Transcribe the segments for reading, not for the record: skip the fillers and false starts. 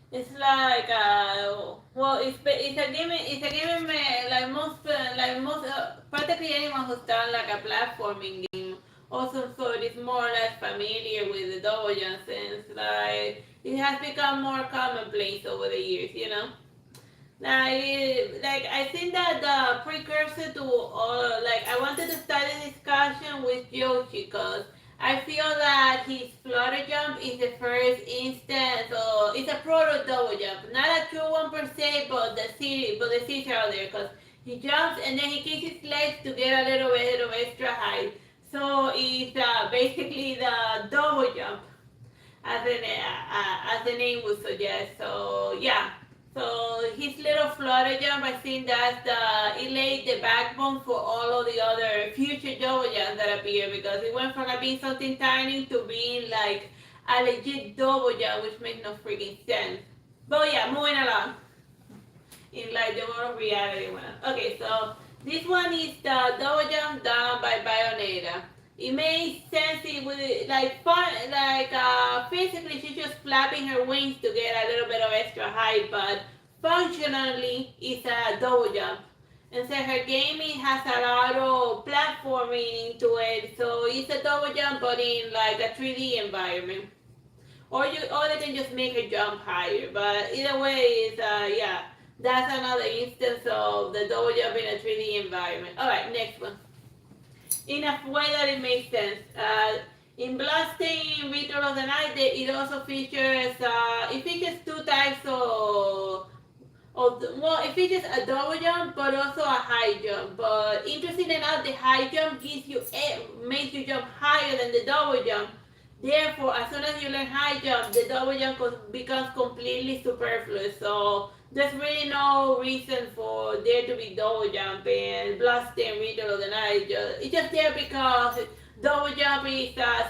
It's like well, it's a game. It's a game like most practically anyone who's done like a platforming game also sort is more or less familiar with the double jump since like it has become more commonplace over the years. You know. Like I think that the precursor to like I wanted to start a discussion with Yoshi because I feel that his flutter jump is the first instance or it's a proto double jump, not a true one per se, but the seeds are there because he jumps and then he kicks his legs to get a little bit of extra height. So it's basically the double jump as the name would suggest. So yeah, so his little flutter jump, I think that's it laid the backbone for all of the other future double jumps that appear because it went from being something tiny to being like a legit double jump, which makes no freaking sense. But yeah, moving along in like the world of reality one. Okay, so this one is the double jump done by Bayonetta. It makes sense it would like fun like physically she's just flapping her wings to get a little bit of extra height, but functionally it's a double jump. And so her gaming has a lot of platforming into it, so it's a double jump but in like a 3D environment. Or they can just make her jump higher. But either way, it's yeah, that's another instance of the double jump in a 3D environment. All right, next one. In a way that it makes sense. In Bloodstained Ritual of the Night, it also features it features two types of well, it features a double jump but also a high jump. But interesting enough, the high jump makes you jump higher than the double jump. Therefore, as soon as you learn high jump, the double jump becomes completely superfluous. So there's really no reason for there to be double jump in Bloodstained Ritual of the Night. It's just there because double jump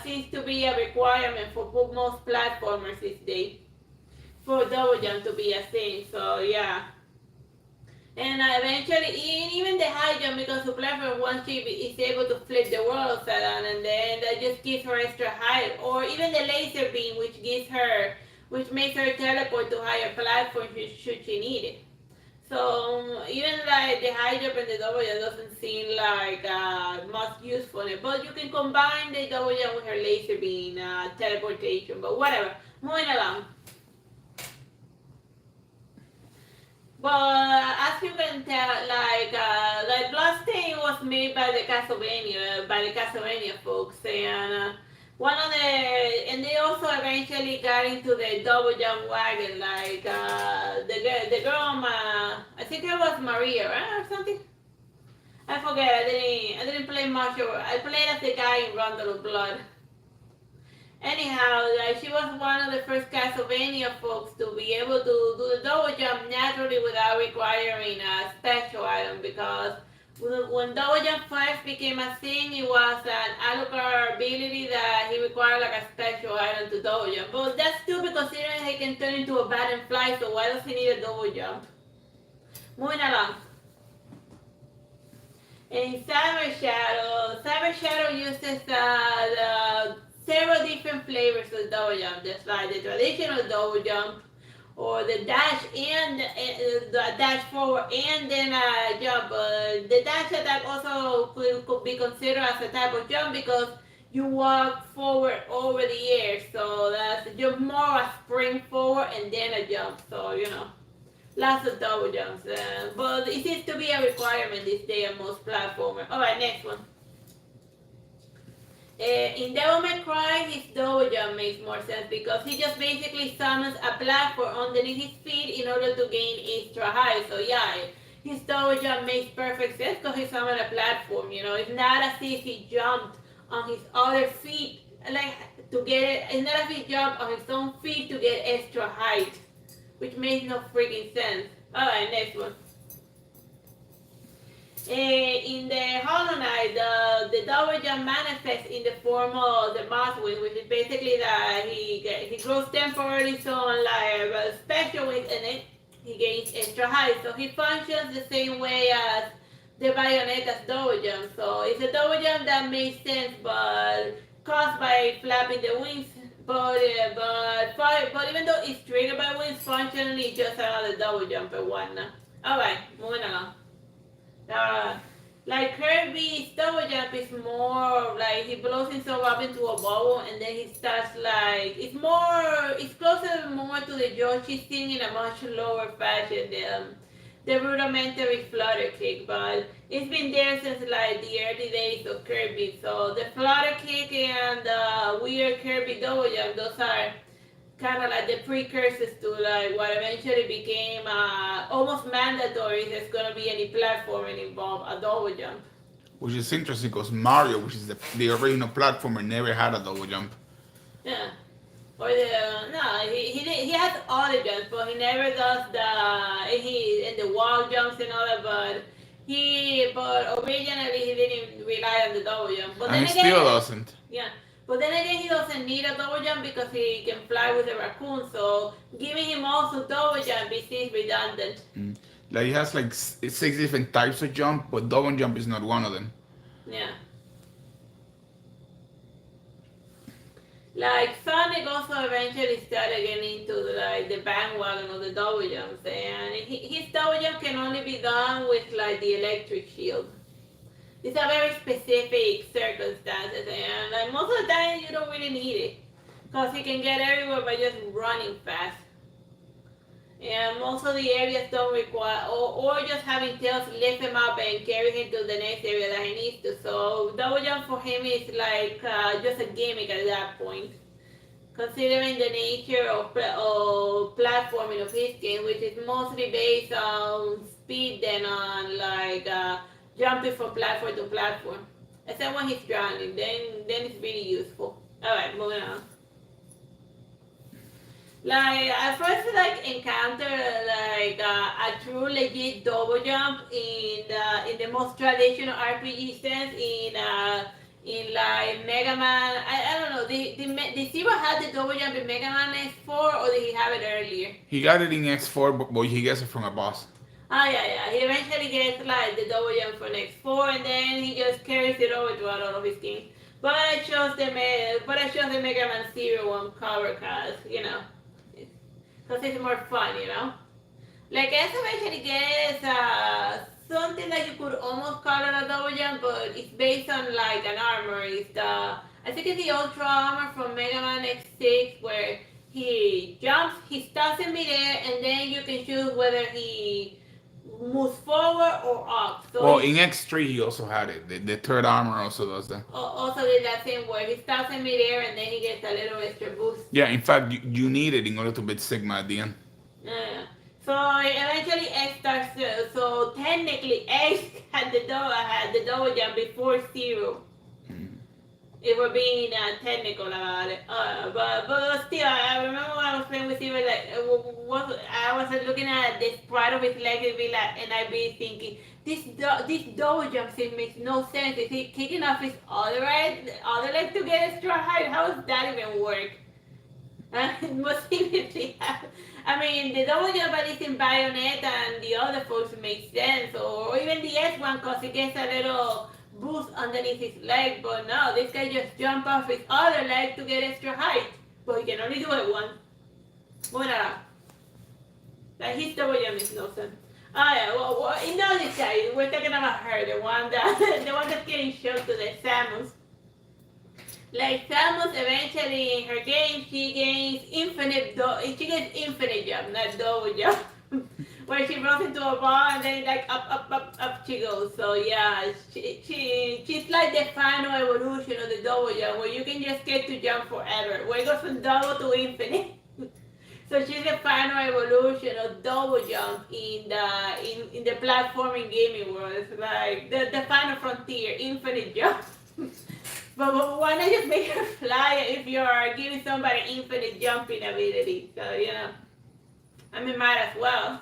seems to be a requirement for most platformers these days for double jump to be a thing. So yeah. And eventually, even the high jump becomes a platform once she is able to flip the world upside down, and then that just gives her extra height. Or even the laser beam, which makes her teleport to higher platforms should she need it. So even like the high jump and the double jump doesn't seem like much usefulness, but you can combine the double jump with her laser beam teleportation. But whatever. Moving along. But as you can tell, like Bloodstain was made by the Castlevania folks, and one of the, and they also eventually got into the double jump wagon, like the girl, I think it was Maria, right, or something. I forget. I didn't play much. I played as the guy in Rondo of Blood. Anyhow, like she was one of the first Castlevania folks to be able to do the double jump naturally without requiring a special item because when double jump first became a thing, it was an Alucard ability that he required like a special item to double jump. But that's stupid considering he can turn into a bat and fly, so why does he need a double jump? Moving along. In Cyber Shadow uses the several different flavors of double jump, just like the traditional double jump or the dash and the dash forward and then a jump. The dash attack also could be considered as a type of jump because you walk forward over the air. So that's just more a spring forward and then a jump. So you know. Lots of double jumps, but it seems to be a requirement this day on most platformers. Alright, next one. In Devil May Cry, his double jump makes more sense because he just basically summons a platform underneath his feet in order to gain extra height. So yeah, his double jump makes perfect sense because he summoned a platform. You know, it's not as if he jumped on his other feet like to get it. It's not as if he jumped on his own feet to get extra height, which makes no freaking sense. Alright, next one. In the Hollow Knight, the double jump manifests in the form of the moth wing, which is basically that he grows temporarily so on like a special wing, and then he gains extra height. So he functions the same way as the Bayonetta's double jump. So it's a double jump that makes sense, but caused by flapping the wings but even though it's triggered by wings, functionally it's just another double jump and whatnot. Alright, moving along. Uh, like Kirby's double jump is more like he blows himself up into a bubble and then he starts like it's closer more to the Yoshi thing in a much lower fashion than the rudimentary flutter kick, but it's been there since like the early days of Kirby. So the flutter kick and the weird Kirby double jump, those are kind of like the precursors to like what eventually became almost mandatory if there's gonna be any platforming involved, a double jump. Which is interesting because Mario, which is the original platformer, never had a double jump. Yeah. Or the no, he has all the jumps, but he never does the wall jumps and all that. But originally he didn't rely on the double jump. But And then he again, still doesn't. yeah. But then again, he doesn't need a double jump because he can fly with a raccoon. So giving him also double jump seems redundant. Like he has like 6 different types of jump, but double jump is not one of them. Yeah. Like Sonic also eventually started getting into the bandwagon of the double jumps, and his double jump can only be done with like the electric shield. These are very specific circumstances, and like most of the time you don't really need it because he can get everywhere by just running fast. And most of the areas don't require, or just having Tails lift him up and carry him to the next area that he needs to. So double jump for him is like just a gimmick at that point, considering the nature of platforming of his game, which is mostly based on speed than on like jumping from platform to platform. Except when he's drowning, then it's really useful. All right, moving on. Like I first like encounter like a true legit double jump in the most traditional RPG sense in like Megaman. I don't know. Did Zero have the double jump in Megaman X4 or did he have it earlier? He got it in X4, but he gets it from a boss. Oh yeah. He eventually gets like the double jump for X4 and then he just carries it over to a lot of his games. But I chose the Megaman Zero one cover cause because it's more fun, Like I eventually gets something that you could almost call it a double jump, but it's based on like an armor. I think it's the Ultra armor from Mega Man X6 where he jumps, he stops in midair, and then you can choose whether he moves forward or up. So well, in X3 he also had it. The third armor also does that. Also did that same where he stops in midair and then he gets a little extra boost. Yeah, in fact, you need it in order to beat Sigma at the end. Yeah. So eventually X starts. So technically X had the double jump before Zero. If we're being technical about it, but still, I remember when I was playing with Zero, like I was looking at this part of his leg and I'd be thinking, this double jump scene makes no sense. Is he kicking off his other leg to get extra height? How does that even work? Must seriously happen. I mean, the double jump at least in Bayonetta and the other folks make sense, or even the S one, cause it gets a little boost underneath his leg, but no, this guy just jumped off his other leg to get extra height, but he can only do it once. Voilà. Like his double jump makes no sense. Oh yeah, well, in the other side, we're talking about her, the one that's getting shot to the Samus. Like Samus eventually in her game, she gets infinite jump, not double jump. Where she runs into a ball and then like up she goes. So yeah, she's like the final evolution of the double jump where you can just get to jump forever. Where it goes from double to infinite. So she's the final evolution of double jump in the platforming gaming world. It's like the final frontier, infinite jump. But why not just make her fly if you're giving somebody infinite jumping ability? So I mean, might as well.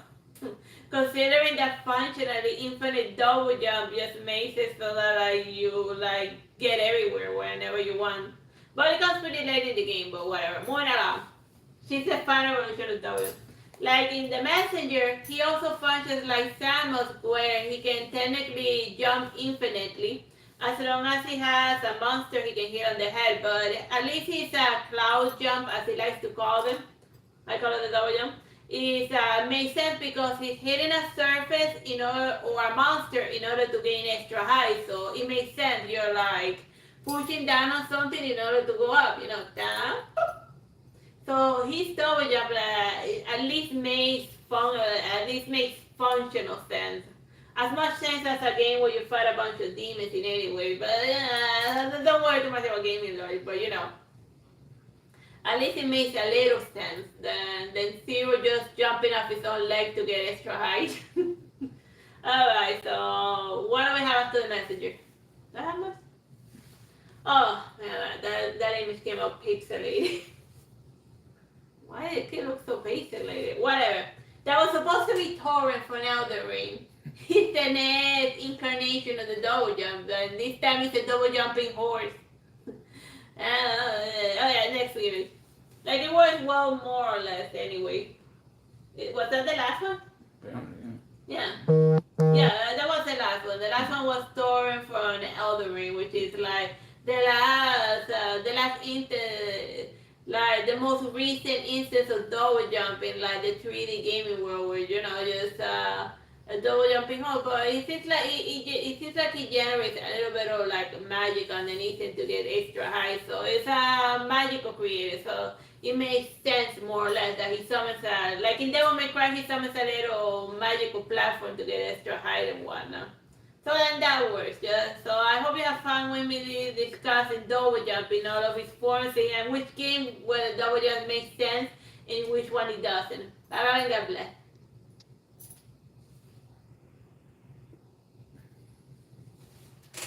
Considering that functionally infinite double jump just makes it so that you get everywhere whenever you want. But it comes pretty late in the game, but whatever. Moving along. She's the final evolution of double jump. Like in the Messenger, he also functions like Samus where he can technically jump infinitely. As long as he has a monster he can hit on the head, but at least he's a cloud jump, as he likes to call them. I call it the double jump. It makes sense because he's hitting a surface in order, or a monster in order to gain extra height. So it makes sense. You're like pushing down on something in order to go up. Down. So his double jump at least makes functional sense. As much sense as a game where you fight a bunch of demons in any way, but don't worry too much about gaming lore, but at least it makes a little sense than Zero just jumping off his own leg to get extra height. Alright, so what do we have after the messenger? Do I have much? Oh, man, that image came out pixelated. Why did it look so pixelated? Whatever. That was supposed to be Torrent from Elden Ring. It's the next incarnation of the double jump, and this time it's a double jumping horse. Okay, next image. Like it was well, more or less, anyway. Was that the last one? Yeah. Yeah, that was the last one. The last one was Torrent from Elden Ring, which is like the last instance, like the most recent instance of double jumping, like the 3D gaming world, where just a double jumping hole. But it seems like it generates a little bit of like magic underneath it to get extra high. So it's a magical creator. So it makes sense more or less that he summons like in Devil May Cry, he summons a little magical platform to get extra height and whatnot. So then that works, yeah. So I hope you have fun with me discussing double jumping, all of its forms, and which game where the double jump makes sense and which one it doesn't. Bye bye and God bless.